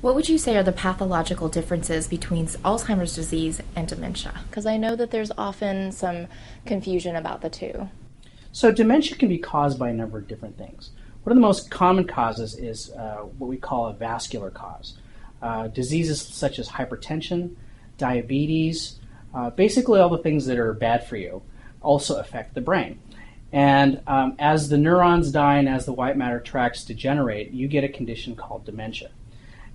What would you say are the pathological differences between Alzheimer's disease and dementia? Because I know that there's often some confusion about the two. So dementia can be caused by a number of different things. One of the most common causes is what we call a vascular cause. Diseases such as hypertension, diabetes, basically all the things that are bad for you also affect the brain. And as the neurons die and as the white matter tracts degenerate, you get a condition called dementia.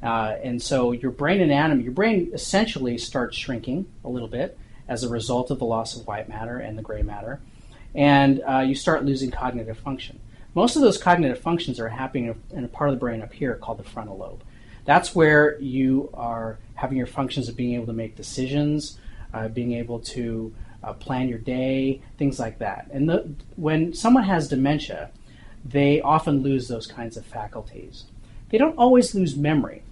And so your brain anatomy, your brain essentially starts shrinking a little bit as a result of the loss of white matter and the gray matter, and you start losing cognitive function. Most of those cognitive functions are happening in a part of the brain up here called the frontal lobe. That's where you are having your functions of being able to make decisions, being able to plan your day, things like that. And when someone has dementia, they often lose those kinds of faculties. They don't always lose memory,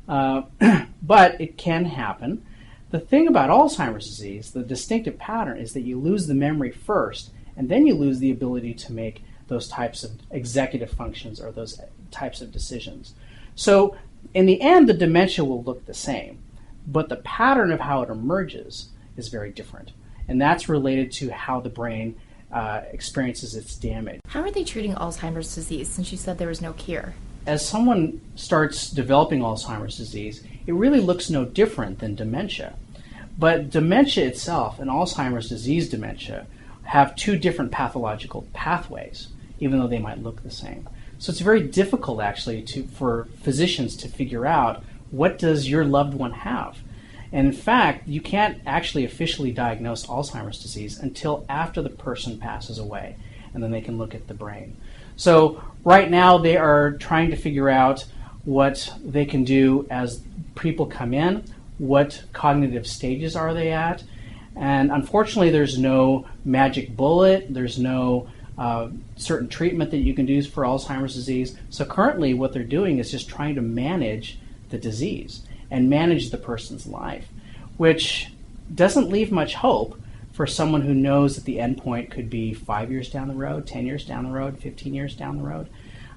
but it can happen. The thing about Alzheimer's disease, the distinctive pattern, is that you lose the memory first, and then you lose the ability to make those types of executive functions or those types of decisions. So in the end, the dementia will look the same, but the pattern of how it emerges is very different. And that's related to how the brain experiences its damage. How are they treating Alzheimer's disease, since you said there was no cure? As someone starts developing Alzheimer's disease, it really looks no different than dementia. But dementia itself and Alzheimer's disease dementia have two different pathological pathways, even though they might look the same. So it's very difficult actually for physicians to figure out, what does your loved one have? And in fact, you can't actually officially diagnose Alzheimer's disease until after the person passes away, and then they can look at the brain. So right now they are trying to figure out what they can do as people come in, what cognitive stages are they at, and unfortunately there's no magic bullet, there's no certain treatment that you can do for Alzheimer's disease. So currently what they're doing is just trying to manage the disease and manage the person's life, which doesn't leave much hope for someone who knows that the end point could be 5 years down the road, 10 years down the road, 15 years down the road.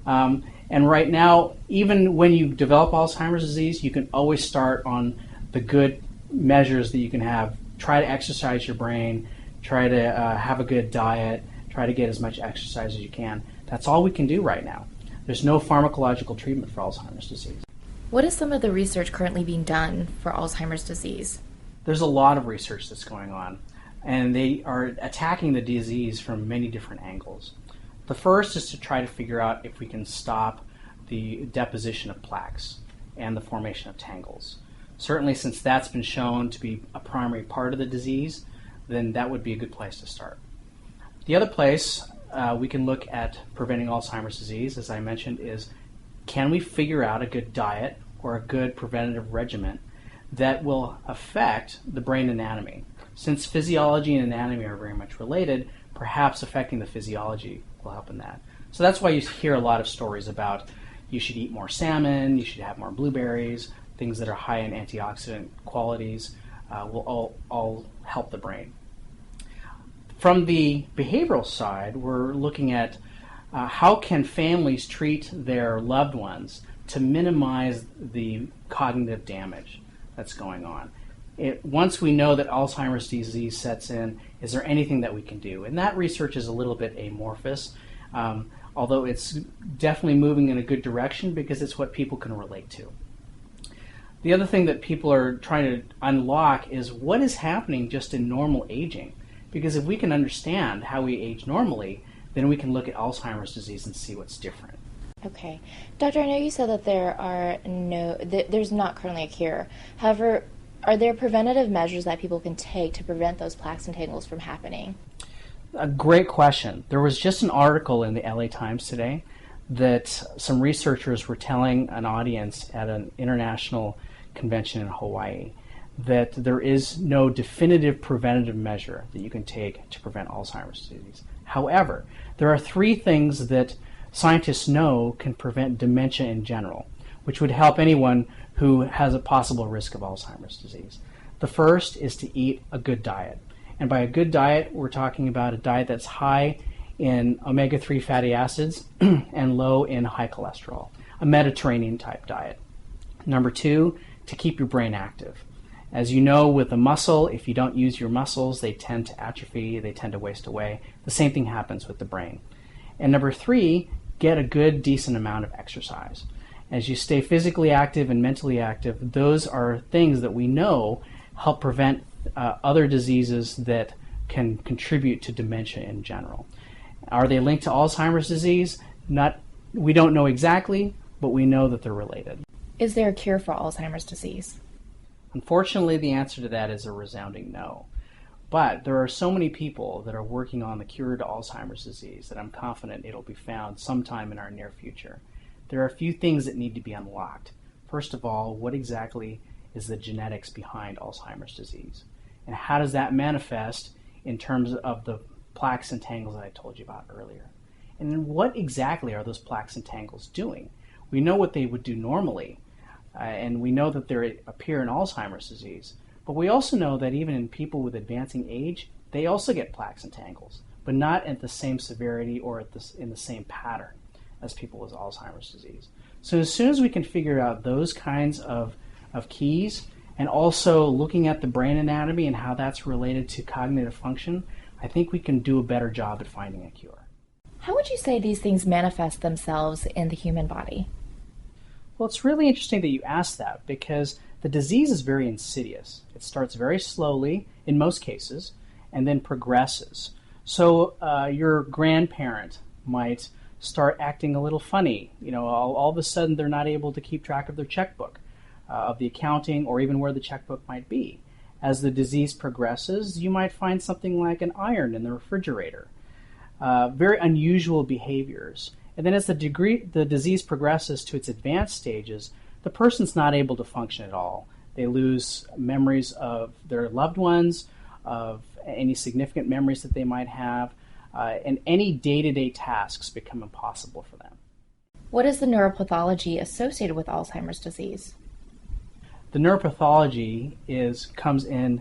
And right now, even when you develop Alzheimer's disease, you can always start on the good measures that you can have. Try to exercise your brain, try to have a good diet, try to get as much exercise as you can. That's all we can do right now. There's no pharmacological treatment for Alzheimer's disease. What is some of the research currently being done for Alzheimer's disease? There's a lot of research that's going on, and they are attacking the disease from many different angles. The first is to try to figure out if we can stop the deposition of plaques and the formation of tangles. Certainly, since that's been shown to be a primary part of the disease, then that would be a good place to start. The other place we can look at preventing Alzheimer's disease, as I mentioned, is can we figure out a good diet or a good preventative regimen that will affect the brain anatomy? Since physiology and anatomy are very much related, perhaps affecting the physiology will help in that. So that's why you hear a lot of stories about you should eat more salmon, you should have more blueberries, things that are high in antioxidant qualities will all help the brain. From the behavioral side, we're looking at how can families treat their loved ones to minimize the cognitive damage that's going on. Once we know that Alzheimer's disease sets in, is there anything that we can do? And that research is a little bit amorphous, although it's definitely moving in a good direction because it's what people can relate to. The other thing that people are trying to unlock is what is happening just in normal aging. Because if we can understand how we age normally, then we can look at Alzheimer's disease and see what's different. Okay. Doctor, I know you said that there's not currently a cure. However, are there preventative measures that people can take to prevent those plaques and tangles from happening? A great question. There was just an article in the LA Times today that some researchers were telling an audience at an international convention in Hawaii that there is no definitive preventative measure that you can take to prevent Alzheimer's disease. However, there are 3 things that scientists know can prevent dementia in general, which would help anyone who has a possible risk of Alzheimer's disease. The first is to eat a good diet. And by a good diet, we're talking about a diet that's high in omega-3 fatty acids and low in high cholesterol, a Mediterranean type diet. Number two, to keep your brain active. As you know, with a muscle, if you don't use your muscles, they tend to atrophy, they tend to waste away. The same thing happens with the brain. And number three, get a good, decent amount of exercise. As you stay physically active and mentally active, those are things that we know help prevent other diseases that can contribute to dementia in general. Are they linked to Alzheimer's disease? We don't know exactly, but we know that they're related. Is there a cure for Alzheimer's disease? Unfortunately, the answer to that is a resounding no. But there are so many people that are working on the cure to Alzheimer's disease that I'm confident it'll be found sometime in our near future. There are a few things that need to be unlocked. First of all, what exactly is the genetics behind Alzheimer's disease? And how does that manifest in terms of the plaques and tangles that I told you about earlier? And then what exactly are those plaques and tangles doing? We know what they would do normally, and we know that they appear in Alzheimer's disease. But we also know that even in people with advancing age, they also get plaques and tangles, but not at the same severity or in the same pattern as people with Alzheimer's disease. So as soon as we can figure out those kinds of keys, and also looking at the brain anatomy and how that's related to cognitive function, I think we can do a better job at finding a cure. How would you say these things manifest themselves in the human body? Well, it's really interesting that you asked that, because the disease is very insidious. It starts very slowly, in most cases, and then progresses. So your grandparent might start acting a little funny. All of a sudden they're not able to keep track of their checkbook, of the accounting, or even where the checkbook might be. As the disease progresses, you might find something like an iron in the refrigerator. Very unusual behaviors. And then as the disease progresses to its advanced stages, the person's not able to function at all. They lose memories of their loved ones, of any significant memories that they might have, and any day-to-day tasks become impossible for them. What is the neuropathology associated with Alzheimer's disease? The neuropathology comes in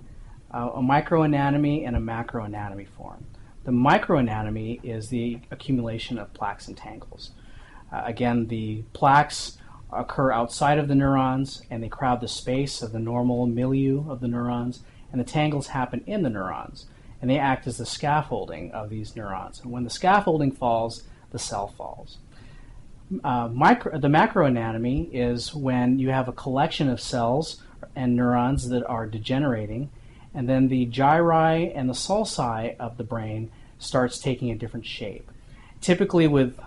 a microanatomy and a macroanatomy form. The microanatomy is the accumulation of plaques and tangles. Again, the plaques occur outside of the neurons, and they crowd the space of the normal milieu of the neurons, and the tangles happen in the neurons, and they act as the scaffolding of these neurons. And when the scaffolding falls, the cell falls. The macroanatomy is when you have a collection of cells and neurons that are degenerating, and then the gyri and the sulci of the brain starts taking a different shape. Typically with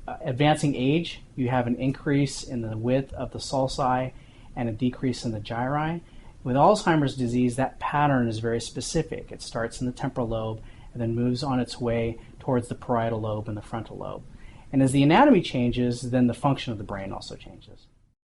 advancing age, you have an increase in the width of the sulci and a decrease in the gyri. With Alzheimer's disease, that pattern is very specific. It starts in the temporal lobe and then moves on its way towards the parietal lobe and the frontal lobe. And as the anatomy changes, then the function of the brain also changes.